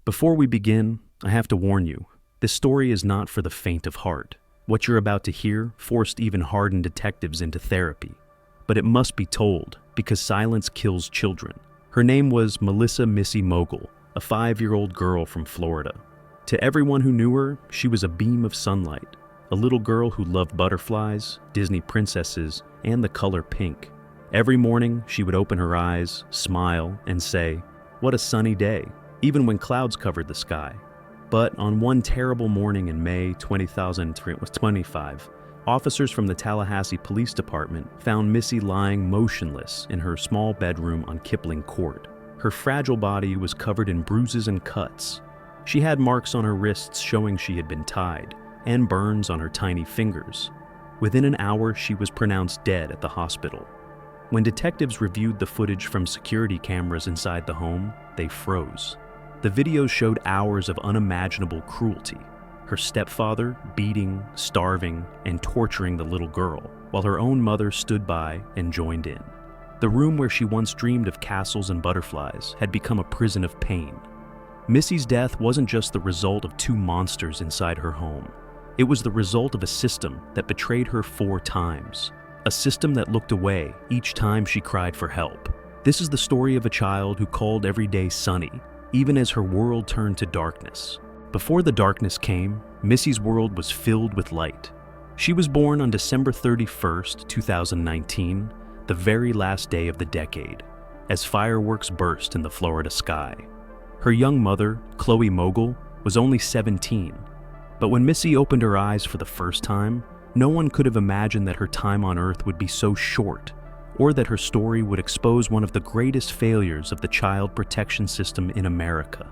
Before we begin, I have to warn you, this story is not for the faint of heart. What you're about to hear forced even hardened detectives into therapy. But it must be told, because silence kills children. Her name was Melissa Missy Mogle, a 5-year-old girl from Florida. To everyone who knew her, she was a beam of sunlight, a little girl who loved butterflies, Disney princesses, and the color pink. Every morning, she would open her eyes, smile, and say, "What a sunny day," even when clouds covered the sky. But on one terrible morning in May 2025, officers from the Tallahassee Police Department found Missy lying motionless in her small bedroom on Kipling Court. Her fragile body was covered in bruises and cuts. She had marks on her wrists showing she had been tied, and burns on her tiny fingers. Within an hour, she was pronounced dead at the hospital. When detectives reviewed the footage from security cameras inside the home, they froze. The videos showed hours of unimaginable cruelty. Her stepfather beating, starving, and torturing the little girl, while her own mother stood by and joined in. The room where she once dreamed of castles and butterflies had become a prison of pain. Missy's death wasn't just the result of two monsters inside her home. It was the result of a system that betrayed her 4 times. A system that looked away each time she cried for help. This is the story of a child who called every day sunny, even as her world turned to darkness. Before the darkness came, Missy's world was filled with light. She was born on December 31st, 2019, the very last day of the decade, as fireworks burst in the Florida sky. Her young mother, Chloe Mogle, was only 17, but when Missy opened her eyes for the first time, no one could have imagined that her time on Earth would be so short, or that her story would expose one of the greatest failures of the child protection system in America.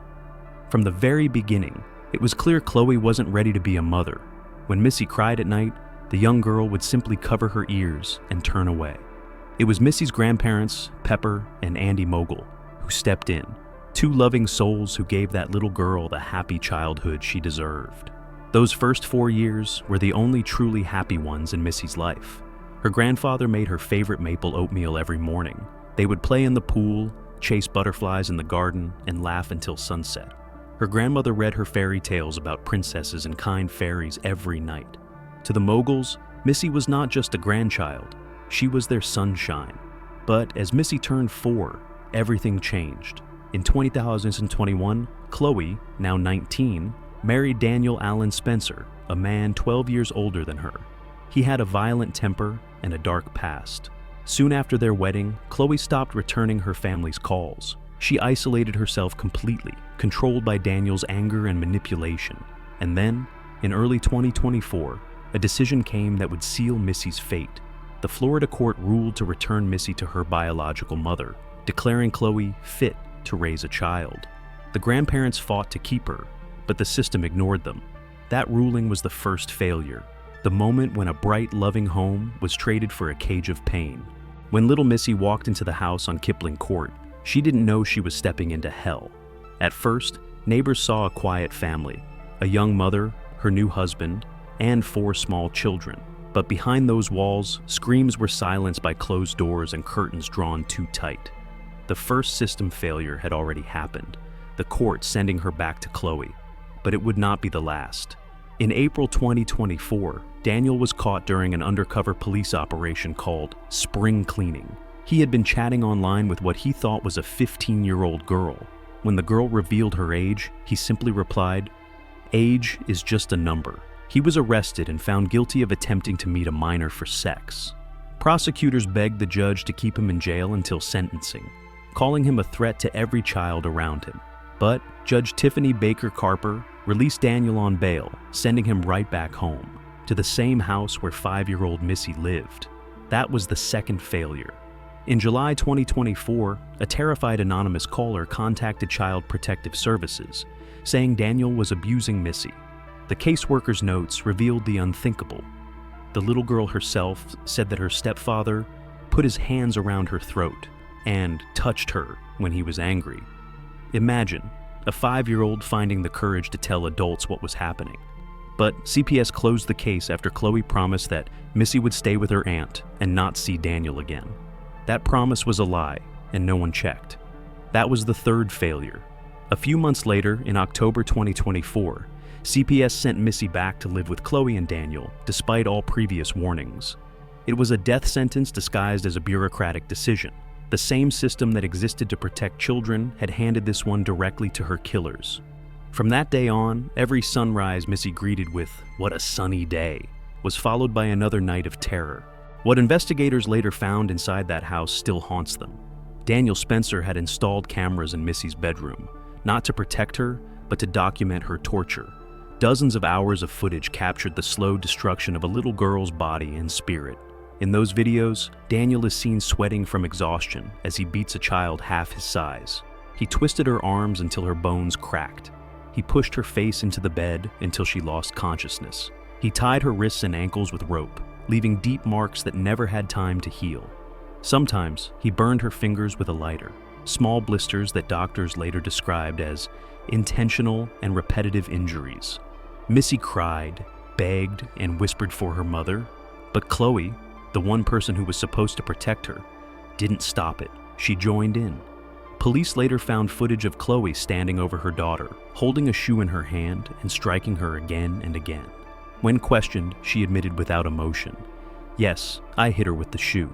From the very beginning, it was clear Chloe wasn't ready to be a mother. When Missy cried at night, the young girl would simply cover her ears and turn away. It was Missy's grandparents, Pepper and Andy Mogle, who stepped in, 2 loving souls who gave that little girl the happy childhood she deserved. Those first 4 years were the only truly happy ones in Missy's life. Her grandfather made her favorite maple oatmeal every morning. They would play in the pool, chase butterflies in the garden, and laugh until sunset. Her grandmother read her fairy tales about princesses and kind fairies every night. To the Mogles, Missy was not just a grandchild, she was their sunshine. But as Missy turned 4, everything changed. In 2021, Chloe, now 19, married Daniel Allen Spencer, a man 12 years older than her. He had a violent temper and a dark past. Soon after their wedding, Chloe stopped returning her family's calls. She isolated herself completely, controlled by Daniel's anger and manipulation. And then, in early 2024, a decision came that would seal Missy's fate. The Florida court ruled to return Missy to her biological mother, declaring Chloe fit to raise a child. The grandparents fought to keep her, but the system ignored them. That ruling was the first failure, the moment when a bright, loving home was traded for a cage of pain. When little Missy walked into the house on Kipling Court, she didn't know she was stepping into hell. At first, neighbors saw a quiet family, a young mother, her new husband, and 4 small children. But behind those walls, screams were silenced by closed doors and curtains drawn too tight. The first system failure had already happened, the court sending her back to Chloe. But it would not be the last. In April 2024, Daniel was caught during an undercover police operation called spring cleaning. He had been chatting online with what he thought was a 15-year-old girl. When the girl revealed her age, he simply replied, "Age is just a number." He was arrested and found guilty of attempting to meet a minor for sex. Prosecutors begged the judge to keep him in jail until sentencing, calling him a threat to every child around him. But Judge Tiffany Baker Carper released Daniel on bail, sending him right back home, to the same house where 5-year-old Missy lived. That was the second failure. In July 2024, a terrified anonymous caller contacted Child Protective Services, saying Daniel was abusing Missy. The caseworker's notes revealed the unthinkable. The little girl herself said that her stepfather put his hands around her throat and touched her when he was angry. Imagine a 5-year-old finding the courage to tell adults what was happening. But CPS closed the case after Chloe promised that Missy would stay with her aunt and not see Daniel again. That promise was a lie, and no one checked. That was the third failure. A A few months later, in October 2024, CPS sent Missy back to live with Chloe and Daniel, despite all previous warnings. It was a death sentence disguised as a bureaucratic decision. The same system that existed to protect children had handed this one directly to her killers. From that day on, every sunrise Missy greeted with, "What a sunny day," was followed by another night of terror. What investigators later found inside that house still haunts them. Daniel Spencer had installed cameras in Missy's bedroom, not to protect her, but to document her torture. Dozens of hours of footage captured the slow destruction of a little girl's body and spirit. In those videos, Daniel is seen sweating from exhaustion as he beats a child half his size. He twisted her arms until her bones cracked. He pushed her face into the bed until she lost consciousness. He tied her wrists and ankles with rope, leaving deep marks that never had time to heal. Sometimes, he burned her fingers with a lighter, small blisters that doctors later described as intentional and repetitive injuries. Missy cried, begged, and whispered for her mother, but Chloe, the one person who was supposed to protect her, didn't stop it. She joined in. Police later found footage of Chloe standing over her daughter, holding a shoe in her hand and striking her again and again. When questioned, she admitted without emotion, "Yes, I hit her with the shoe."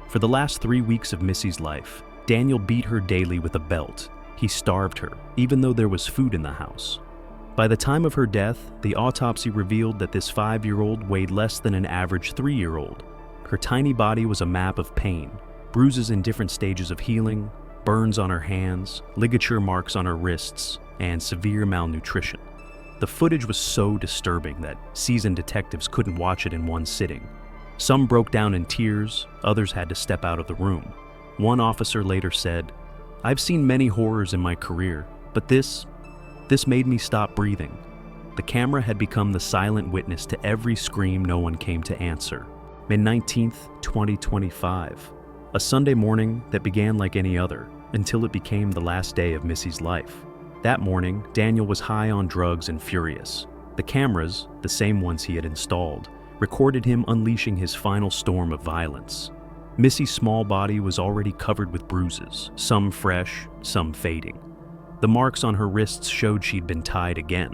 For the last 3 weeks of Missy's life, Daniel beat her daily with a belt. He starved her, even though there was food in the house. By the time of her death, the autopsy revealed that this 5-year-old weighed less than an average 3-year-old. Her tiny body was a map of pain, bruises in different stages of healing, burns on her hands, ligature marks on her wrists, and severe malnutrition. The footage was so disturbing that seasoned detectives couldn't watch it in one sitting. Some broke down in tears, others had to step out of the room. One officer later said, "I've seen many horrors in my career, but this made me stop breathing." The camera had become the silent witness to every scream no one came to answer. May 19th, 2025. A Sunday morning that began like any other, until it became the last day of Missy's life. That morning, Daniel was high on drugs and furious. The cameras, the same ones he had installed, recorded him unleashing his final storm of violence. Missy's small body was already covered with bruises, some fresh, some fading. The marks on her wrists showed she'd been tied again.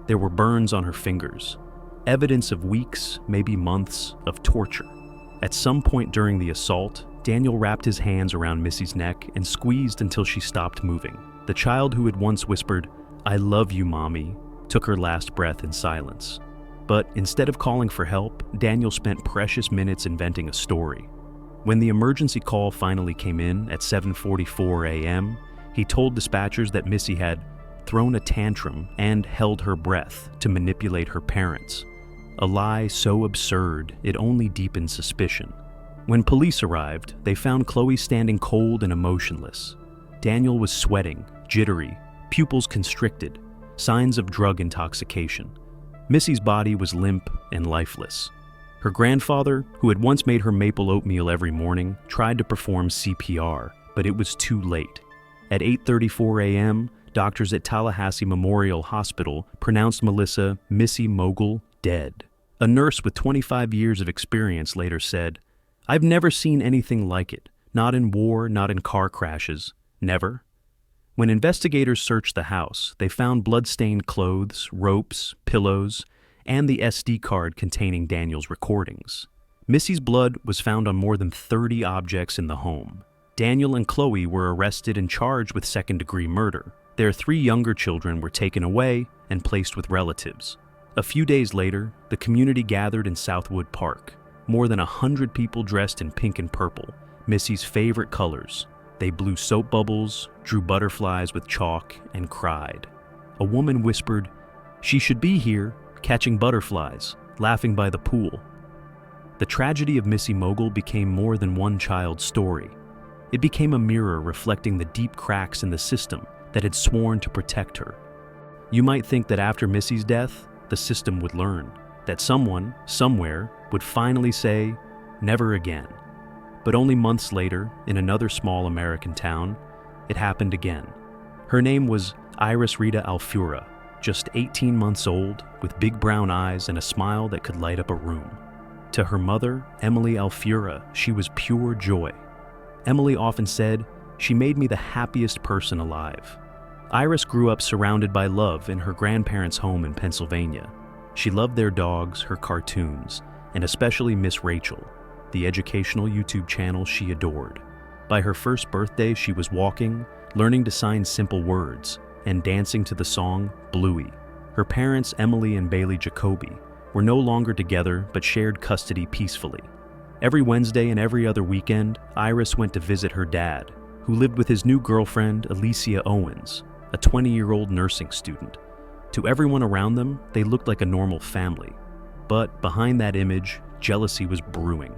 There were burns on her fingers, evidence of weeks, maybe months, of torture. At some point during the assault, Daniel wrapped his hands around Missy's neck and squeezed until she stopped moving. The child who had once whispered, "I love you, Mommy," took her last breath in silence. But instead of calling for help, Daniel spent precious minutes inventing a story. When the emergency call finally came in at 7:44 a.m., he told dispatchers that Missy had thrown a tantrum and held her breath to manipulate her parents. A lie so absurd, it only deepened suspicion. When police arrived, they found Chloe standing cold and emotionless. Daniel was sweating, jittery, pupils constricted, signs of drug intoxication. Missy's body was limp and lifeless. Her grandfather, who had once made her maple oatmeal every morning, tried to perform CPR, but it was too late. At 8:34 a.m., doctors at Tallahassee Memorial Hospital pronounced Melissa Missy Mogle dead. A nurse with 25 years of experience later said, "I've never seen anything like it, not in war, not in car crashes, never." When investigators searched the house, they found blood-stained clothes, ropes, pillows, and the SD card containing Daniel's recordings. Missy's blood was found on more than 30 objects in the home. Daniel and Chloe were arrested and charged with second-degree murder. Their 3 younger children were taken away and placed with relatives. A few days later, the community gathered in Southwood Park. More than 100 people dressed in pink and purple, Missy's favorite colors. They blew soap bubbles, drew butterflies with chalk, and cried. A woman whispered, "She should be here, catching butterflies, laughing by the pool." The tragedy of Missy Mogle became more than one child's story. It became a mirror reflecting the deep cracks in the system that had sworn to protect her. You might think that after Missy's death, the system would learn, that someone, somewhere, would finally say, "Never again." But only months later, in another small American town, it happened again. Her name was Iris Rita Alfura, just 18 months old, with big brown eyes and a smile that could light up a room. To her mother, Emily Alfura, she was pure joy. Emily often said, "She made me the happiest person alive." Iris grew up surrounded by love in her grandparents' home in Pennsylvania. She loved their dogs, her cartoons, and especially Miss Rachel, the educational YouTube channel she adored. By her first birthday, she was walking, learning to sign simple words, and dancing to the song Bluey. Her parents, Emily and Bailey Jacoby, were no longer together but shared custody peacefully. Every Wednesday and every other weekend, Iris went to visit her dad, who lived with his new girlfriend, Alicia Owens, a 20-year-old nursing student. To everyone around them, they looked like a normal family. But behind that image, jealousy was brewing.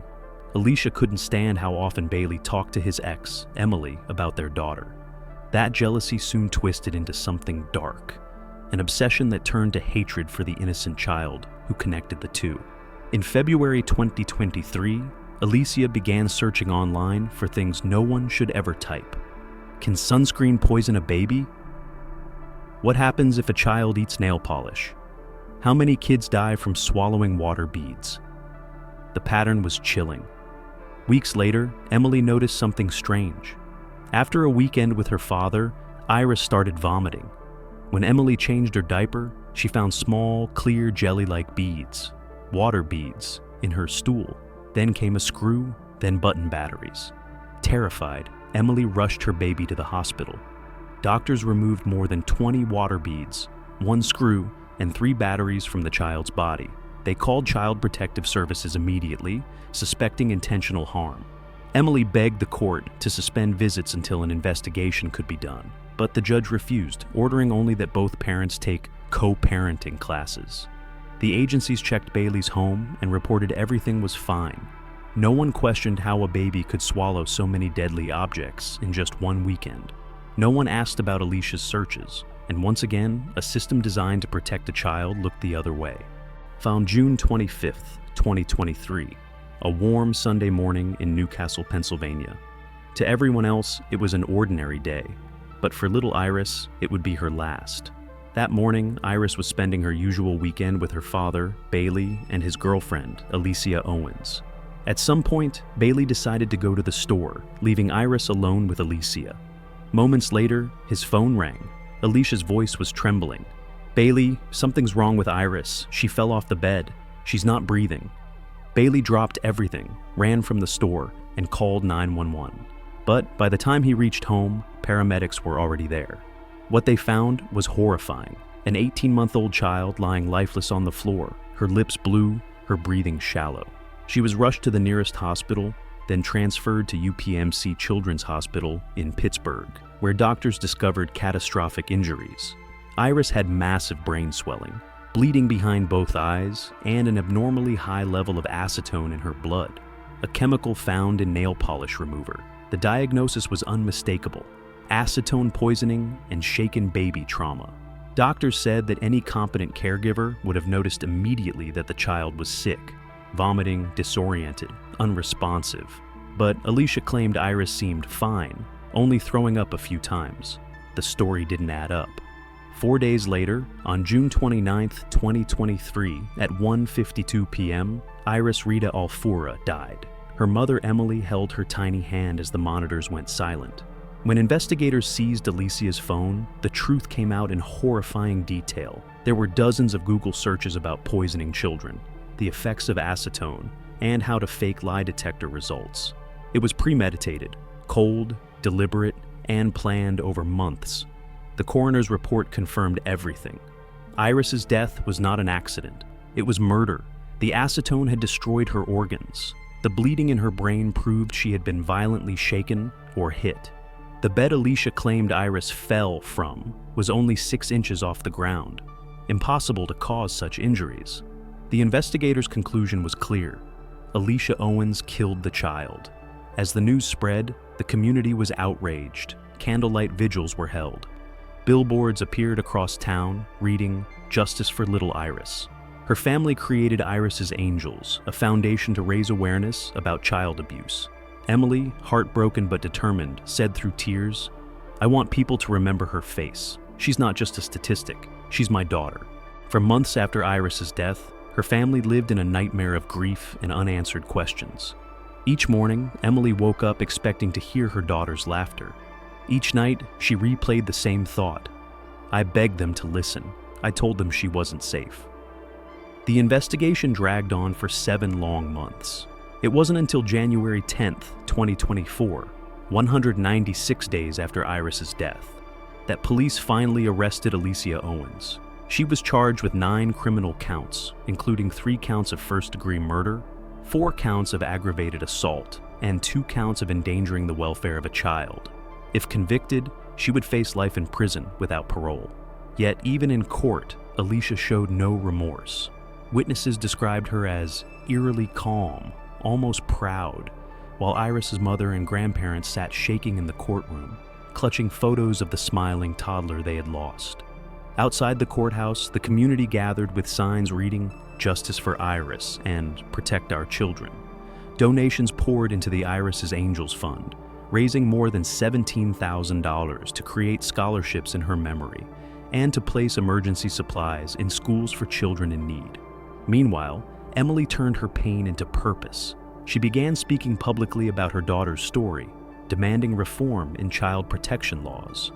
Alicia couldn't stand how often Bailey talked to his ex, Emily, about their daughter. That jealousy soon twisted into something dark, an obsession that turned to hatred for the innocent child who connected the two. In February 2023, Alicia began searching online for things no one should ever type. Can sunscreen poison a baby? What happens if a child eats nail polish? How many kids die from swallowing water beads? The pattern was chilling. Weeks later, Emily noticed something strange. After a weekend with her father, Iris started vomiting. When Emily changed her diaper, she found small, clear jelly-like beads, water beads, in her stool. Then came a screw, then button batteries. Terrified, Emily rushed her baby to the hospital. Doctors removed more than 20 water beads, 1 screw, and 3 batteries from the child's body. They called Child Protective Services immediately, suspecting intentional harm. Emily begged the court to suspend visits until an investigation could be done, but the judge refused, ordering only that both parents take co-parenting classes. The agencies checked Bailey's home and reported everything was fine. No one questioned how a baby could swallow so many deadly objects in just one weekend. No one asked about Alicia's searches, and once again, a system designed to protect a child looked the other way. Found June 25th, 2023, a warm Sunday morning in Newcastle, Pennsylvania. To everyone else, it was an ordinary day, but for little Iris, it would be her last. That morning, Iris was spending her usual weekend with her father, Bailey, and his girlfriend, Alicia Owens. At some point, Bailey decided to go to the store, leaving Iris alone with Alicia. Moments later, his phone rang. Alicia's voice was trembling. "Bailey, something's wrong with Iris. She fell off the bed. She's not breathing." Bailey dropped everything, ran from the store, and called 911. But by the time he reached home, paramedics were already there. What they found was horrifying. An 18-month-old child lying lifeless on the floor, her lips blue, her breathing shallow. She was rushed to the nearest hospital, then transferred to UPMC Children's Hospital in Pittsburgh, where doctors discovered catastrophic injuries. Iris had massive brain swelling, bleeding behind both eyes, and an abnormally high level of acetone in her blood, a chemical found in nail polish remover. The diagnosis was unmistakable: acetone poisoning and shaken baby trauma. Doctors said that any competent caregiver would have noticed immediately that the child was sick, vomiting, disoriented, unresponsive. But Alicia claimed Iris seemed fine, only throwing up a few times. The story didn't add up. 4 days later, on June 29, 2023, at 1:52 p.m., Iris Rita Alfura died. Her mother, Emily, held her tiny hand as the monitors went silent. When investigators seized Alicia's phone, the truth came out in horrifying detail. There were dozens of Google searches about poisoning children, the effects of acetone, and how to fake lie detector results. It was premeditated, cold, deliberate, and planned over months. The coroner's report confirmed everything. Iris's death was not an accident. It was murder. The acetone had destroyed her organs. The bleeding in her brain proved she had been violently shaken or hit. The bed Alicia claimed Iris fell from was only 6 inches off the ground. Impossible to cause such injuries. The investigators' conclusion was clear. Alicia Owens killed the child. As the news spread, the community was outraged. Candlelight vigils were held. Billboards appeared across town, reading, "Justice for Little Iris." Her family created Iris's Angels, a foundation to raise awareness about child abuse. Emily, heartbroken but determined, said through tears, "I want people to remember her face. She's not just a statistic. She's my daughter." For months after Iris's death, her family lived in a nightmare of grief and unanswered questions. Each morning, Emily woke up expecting to hear her daughter's laughter. Each night, she replayed the same thought: I begged them to listen. I told them she wasn't safe. The investigation dragged on for 7 long months. It wasn't until January 10th, 2024, 196 days after Iris's death, that police finally arrested Alicia Owens. She was charged with 9 criminal counts, including 3 counts of first-degree murder, 4 counts of aggravated assault, and 2 counts of endangering the welfare of a child. If convicted, she would face life in prison without parole. Yet even in court, Alicia showed no remorse. Witnesses described her as eerily calm, almost proud, while Iris's mother and grandparents sat shaking in the courtroom, clutching photos of the smiling toddler they had lost. Outside the courthouse, the community gathered with signs reading, "Justice for Iris" and "Protect Our Children." Donations poured into the Iris' Angels Fund, raising more than $17,000 to create scholarships in her memory and to place emergency supplies in schools for children in need. Meanwhile, Emily turned her pain into purpose. She began speaking publicly about her daughter's story, demanding reform in child protection laws.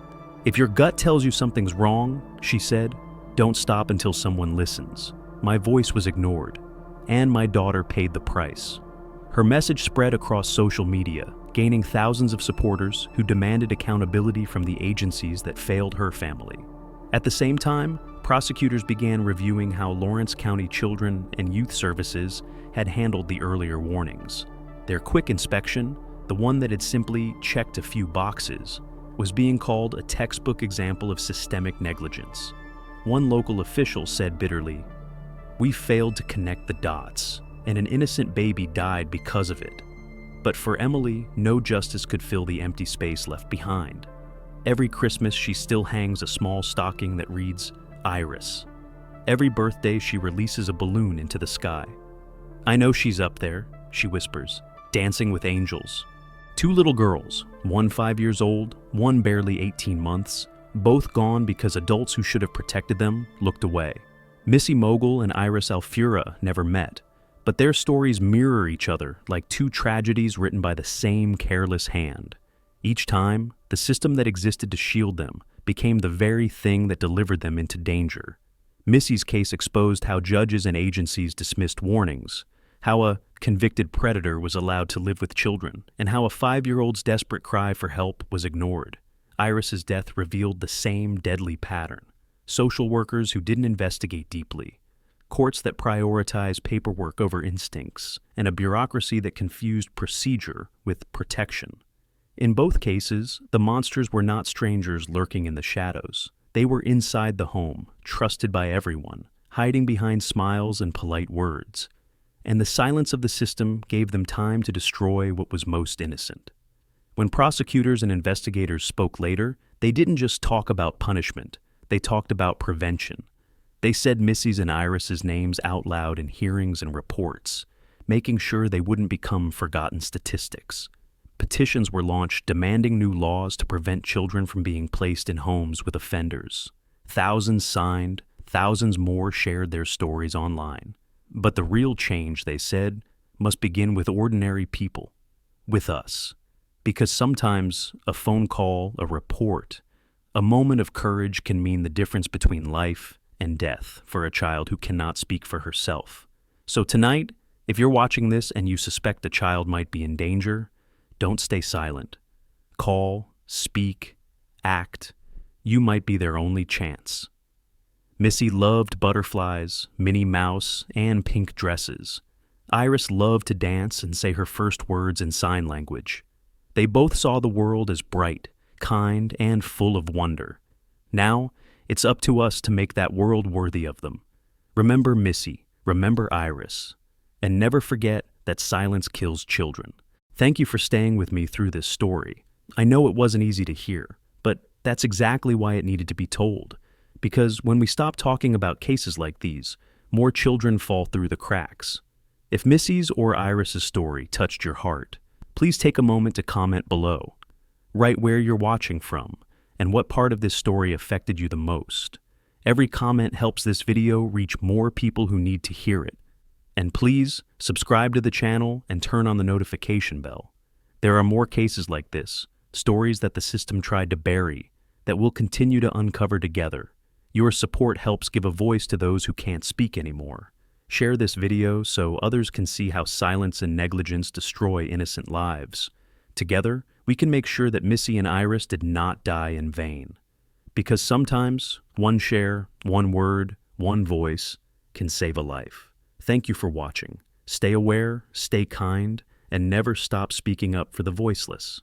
"If your gut tells you something's wrong," she said, "don't stop until someone listens. My voice was ignored, and my daughter paid the price." Her message spread across social media, gaining thousands of supporters who demanded accountability from the agencies that failed her family. At the same time, prosecutors began reviewing how Lawrence County Children and Youth Services had handled the earlier warnings. Their quick inspection, the one that had simply checked a few boxes, was being called a textbook example of systemic negligence. One local official said bitterly, "We failed to connect the dots, and an innocent baby died because of it." But for Emily, no justice could fill the empty space left behind. Every Christmas, she still hangs a small stocking that reads, "Iris." Every birthday, she releases a balloon into the sky. "I know she's up there," she whispers, "dancing with angels." 2 little girls, one 5 years old, one barely 18 months, both gone because adults who should have protected them looked away. Missy Mogle and Iris Alfura never met, but their stories mirror each other like 2 tragedies written by the same careless hand. Each time, the system that existed to shield them became the very thing that delivered them into danger. Missy's case exposed how judges and agencies dismissed warnings, how a convicted predator was allowed to live with children, and how a 5-year-old's desperate cry for help was ignored. Iris's death revealed the same deadly pattern: social workers who didn't investigate deeply, courts that prioritize paperwork over instincts, and a bureaucracy that confused procedure with protection. In both cases, the monsters were not strangers lurking in the shadows. They were inside the home, trusted by everyone, hiding behind smiles and polite words. And the silence of the system gave them time to destroy what was most innocent. When prosecutors and investigators spoke later, they didn't just talk about punishment, they talked about prevention. They said Missy's and Iris's names out loud in hearings and reports, making sure they wouldn't become forgotten statistics. Petitions were launched demanding new laws to prevent children from being placed in homes with offenders. Thousands signed, thousands more shared their stories online. But the real change, they said, must begin with ordinary people, with us. Because sometimes a phone call, a report, a moment of courage can mean the difference between life and death for a child who cannot speak for herself. So tonight, if you're watching this and you suspect a child might be in danger, don't stay silent. Call, speak, act. You might be their only chance. Missy loved butterflies, Minnie Mouse, and pink dresses. Iris loved to dance and say her first words in sign language. They both saw the world as bright, kind, and full of wonder. Now, it's up to us to make that world worthy of them. Remember Missy, remember Iris, and never forget that silence kills children. Thank you for staying with me through this story. I know it wasn't easy to hear, but that's exactly why it needed to be told. Because when we stop talking about cases like these, more children fall through the cracks. If Missy's or Iris's story touched your heart, please take a moment to comment below. Write where you're watching from and what part of this story affected you the most. Every comment helps this video reach more people who need to hear it. And please, subscribe to the channel and turn on the notification bell. There are more cases like this, stories that the system tried to bury, that we'll continue to uncover together. Your support helps give a voice to those who can't speak anymore. Share this video so others can see how silence and negligence destroy innocent lives. Together, we can make sure that Missy and Iris did not die in vain. Because sometimes, one share, one word, one voice can save a life. Thank you for watching. Stay aware, stay kind, and never stop speaking up for the voiceless.